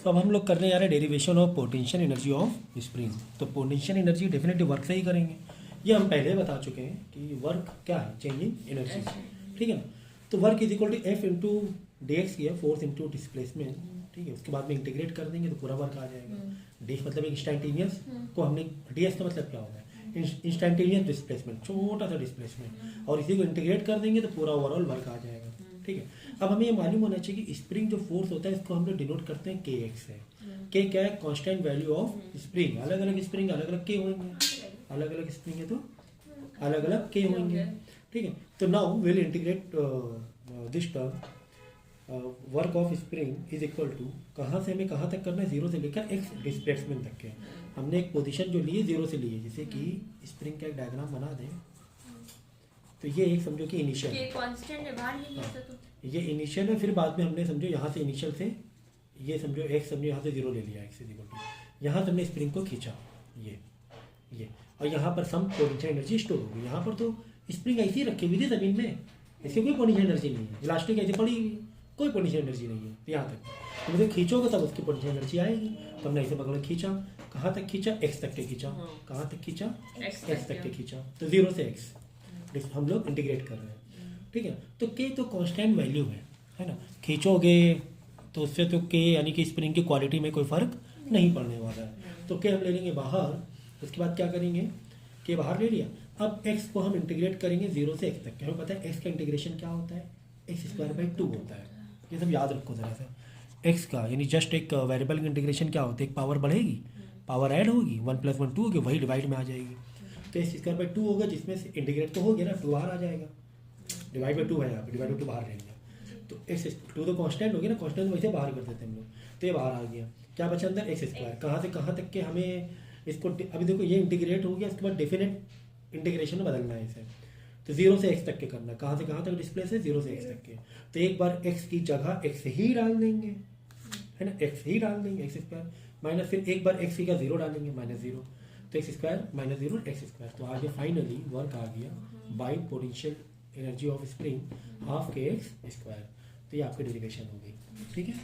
तो अब हम लोग करने जा रहे हैं derivation of potential energy of spring. तो पोटेंशियल एनर्जी डेफिनेटली वर्क से ही करेंगे, ये हम पहले बता चुके हैं कि वर्क क्या है, चेंज इन एनर्जी। ठीक है ना। तो work is equal to F into D X किया, फोर्स इंटू डिस्प्लेसमेंट। ठीक है, उसके बाद में इंटीग्रेट कर देंगे तो पूरा वर्क आ जाएगा। डी मतलब इंस्टेंटेनियस को हमने, डी एक्स का मतलब क्या होता है, इंस्टेंटेनियस डिस्प्लेसमेंट, छोटा सा डिस्प्लेसमेंट, और इसी को इंटीग्रेट कर देंगे तो पूरा ओवरऑल वर्क आ जाएगा। ठीक है, अब हमें ये मालूम होना चाहिए कि स्प्रिंग जो फोर्स होता है इसको हम लोग डिनोट करते हैं के एक्स से। के क्या है, कांस्टेंट वैल्यू ऑफ स्प्रिंग। अलग अलग स्प्रिंग अलग अलग के होंगे, अलग अलग स्प्रिंग है तो अलग अलग के होंगे। ठीक है, तो now will integrate this term work of spring is equal to, कहाँ से हमें कहाँ तक करना है, जीरो से लेकर एक्स डिस्प्लेसमेंट तक के। हमने एक पोजीशन जो ली है जीरो से ली है, जैसे कि स्प्रिंग का एक डायग्राम बना दें। तो ये एक समझो कि इनिशियल है, कांस्टेंट है, बाहर नहीं लिया था तो ये इनिशियल है। फिर बाद में हमने समझो यहाँ से इनिशियल से ये समझो एक्स, समझो यहाँ से जीरो ले लिया, एक्स इज इक्वल टू, यहाँ से हमने स्प्रिंग को खींचा ये, और यहाँ पर सम पोटेंशियल एनर्जी स्टोर होगी। यहाँ पर तो स्प्रिंग ऐसी ही रखी हुई थी जमीन में, इसकी कोई पोटेंशियल एनर्जी नहीं है, इलास्टिक ऐसी पड़ी हुई, कोई पोटेंशियल एनर्जी नहीं है यहाँ तक। तो मुझे खींचोगे तब उसकी पोटेंशियल एनर्जी आएगी। तो हमने ऐसे पकड़ खींचा, कहाँ तक खींचा, एक्स तक के खींचा, कहाँ तक खींचा, एक्स तक के खींचा, तो जीरो से एक्स हम लोग इंटीग्रेट कर रहे हैं। ठीक है, तो के तो कांस्टेंट वैल्यू है ना, खींचोगे तो उससे तो के यानी कि स्प्रिंग की क्वालिटी में कोई फर्क नहीं पड़ने वाला है। तो के हम ले लेंगे बाहर, उसके बाद क्या करेंगे, के बाहर ले लिया। अब एक्स को हम इंटीग्रेट करेंगे जीरो से एक्स तक। हमें पता है एक्स का इंटीग्रेशन क्या होता है, एक्स स्क्वायर बाई टू होता है। ये सब याद रखो जरा सा। एक्स का यानी जस्ट एक वेरिएबल की इंटीग्रेशन क्या होता है, एक पावर बढ़ेगी, पावर ऐड होगी, 1 + 1 2 होगी, वही डिवाइड में आ जाएगी। तो एक्स स्क्वायर बाई टू होगा, जिसमें से इंटीग्रेट तो हो गया ना, टू बाहर आ जाएगा, डिवाइड बाई टू है यहाँ पे, डिवाइड बाई टू बाहर रहेगा। तो एक्स टू तो कांस्टेंट हो गया ना, कांस्टेंट वैसे बाहर कर देते हैं हम लोग, तो ये बाहर आ गया। क्या बचा अंदर, एक्स स्क्वायर। कहाँ से कहाँ तक के हमें इसको, अभी देखो ये इंटीग्रेट हो गया, उसके बाद डेफिनेट इंटीग्रेशन में बदलना है इसे। तो जीरो से एक्स तक के करना, कहाँ से कहाँ तक डिस्प्लेस है, जीरो से एक्स तक के। तो एक बार एक्स की जगह एक्स ही डाल देंगे, है ना, एक्स ही डाल देंगे, एक्स स्क्वायर माइनस, फिर एक बार एक्स की का जीरो डालेंगे, माइनस जीरो, तो x square minus zero x square. तो आगे फाइनली वर्क आ गया by potential energy of spring half के एक्स स्क्वायर। तो ये आपकी डेरिवेशन हो गई। ठीक है।